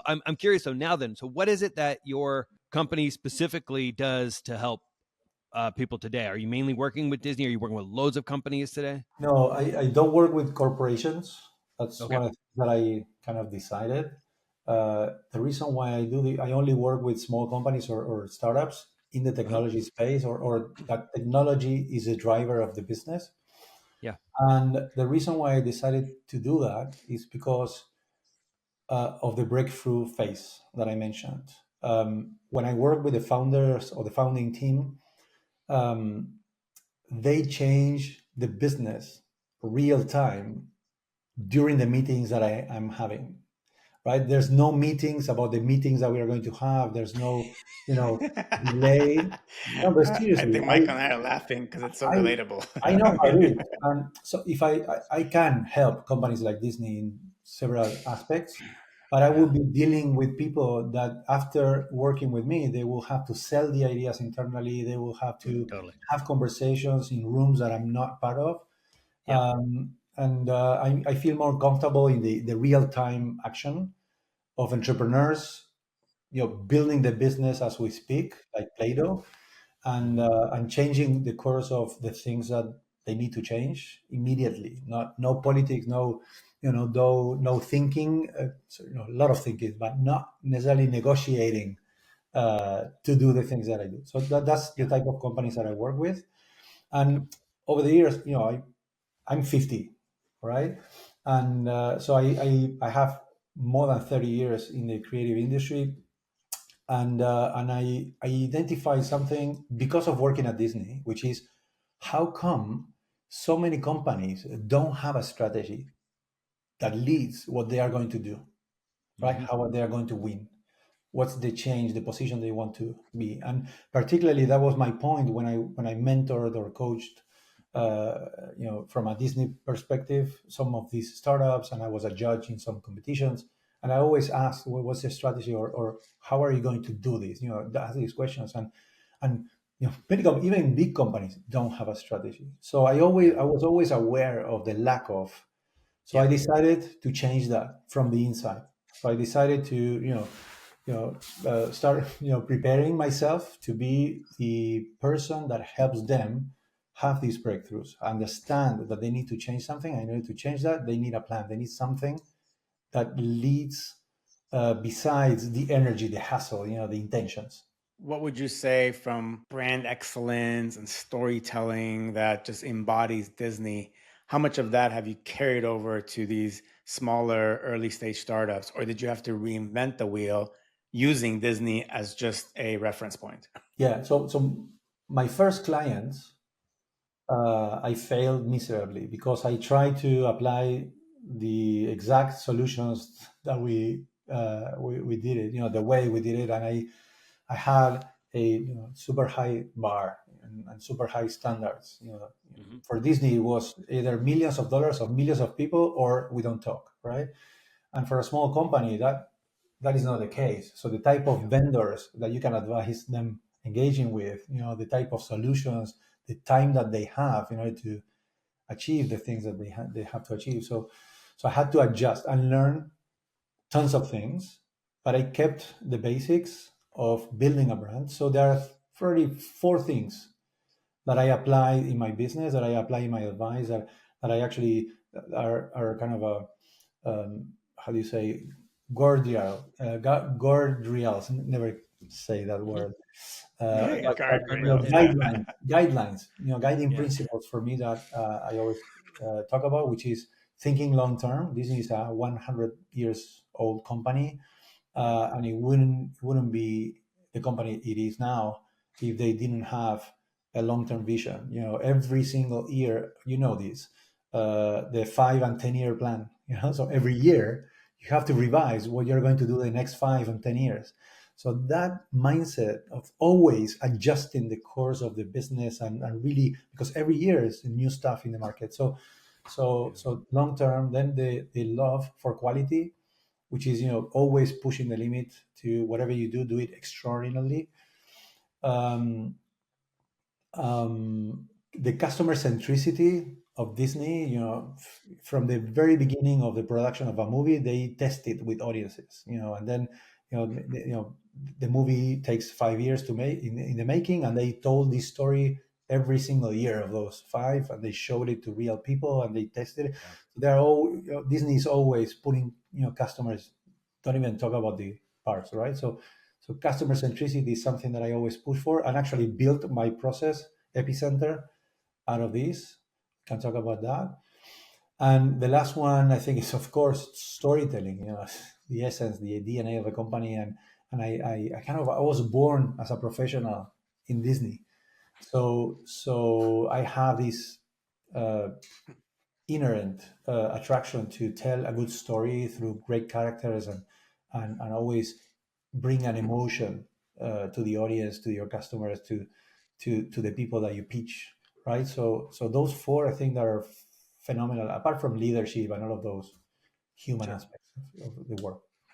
I'm curious. So now then, so what is it that your company specifically does to help people today? Are you mainly working with Disney? Are you working with loads of companies today? No, I don't work with corporations. That's Okay. one of the things that I kind of decided. The reason why I only work with small companies or startups in the Uh-huh. technology space, or that technology is a driver of the business. Yeah. And the reason why I decided to do that is because of the breakthrough phase that I mentioned. When I work with the founders or the founding team, um, they change the business real time during the meetings that I'm having. Right? There's no meetings about the meetings that we are going to have. There's no, delay. No, but I seriously, think Michael and I are laughing because it's so I, relatable. I know how it is. And so if I can help companies like Disney in several aspects, but I will Yeah. be dealing with people that after working with me, they will have to sell the ideas internally. They will have to Totally. have conversations in rooms that I'm not part of. Yeah. And I feel more comfortable in the real time action of entrepreneurs, building the business as we speak, like Play-Doh, and changing the course of the things that they need to change immediately. Not no politics, no thinking. So, a lot of thinking, but not necessarily negotiating to do the things that I do. So that's the Yeah. type of companies that I work with. Yep. And over the years, I'm 50, right? And so I have more than 30 years in the creative industry, and I identified something because of working at Disney, which is how come so many companies don't have a strategy that leads what they are going to do, right? Hmm. How they are going to win. What's the change, the position they want to be, and particularly that was my point when I mentored or coached, from a Disney perspective, some of these startups, and I was a judge in some competitions, and I always asked, well, what's the strategy, or how are you going to do this? Ask these questions, and even big companies don't have a strategy. So Yeah. I was always aware of the lack of. So I Yeah. decided to change that from the inside. So I decided to, start, preparing myself to be the person that helps them have these breakthroughs, understand that they need to change something. I need to change that. They need a plan. They need something that leads, besides the energy, the hustle, the intentions. What would you say from brand excellence and storytelling that just embodies Disney? How much of that have you carried over to these smaller early stage startups, or did you have to reinvent the wheel using Disney as just a reference point? Yeah. So my first clients, I failed miserably because I tried to apply the exact solutions that we did it, the way we did it, and I had a super high bar and super high standards. Hmm. For Disney, it was either millions of dollars or millions of people, or we don't talk, right? And for a small company, that is not the case. So the type of Yeah. vendors that you can advise them engaging with, the type of solutions, the time that they have in order to achieve the things that they have to achieve. So I had to adjust and learn tons of things, but I kept the basics of building a brand. So there are 34 things that I apply in my business, that I apply in my advice, that I actually are kind of how do you say, guardrails, never say that Hmm. word, No, Yeah, I got but guardrails. Yeah. guidelines, guiding Yeah. principles for me that I always talk about, which is thinking long term. Disney is a 100 years old company, and it wouldn't be the company it is now if they didn't have a long term vision. Every single year, this, the 5 and 10 year plan. So every year you have to revise what you're going to do the next 5 and 10 years. So that mindset of always adjusting the course of the business, and really, because every year is new stuff in the market. So long term, then the love for quality, which is always pushing the limit to whatever you do it extraordinarily. Um, the customer centricity, of Disney, from the very beginning of the production of a movie, they test it with audiences, and then the movie takes 5 years to make in the making, and they told this story every single year of those 5, and they showed it to real people and they tested it. So they're all Disney is always putting customers. Don't even talk about the parts, right? So customer centricity is something that I always push for, and actually built my process Epicenter out of this. Can talk about that. And the last one I think is, of course, storytelling. The essence, the DNA of a company, and I was born as a professional in Disney, so I have this uh, inherent attraction to tell a good story through great characters, and always bring an emotion to the audience, to your customers, to the people that you pitch, right? So those 4 I think are phenomenal. Apart from leadership and all of those human Sure. aspects of the work.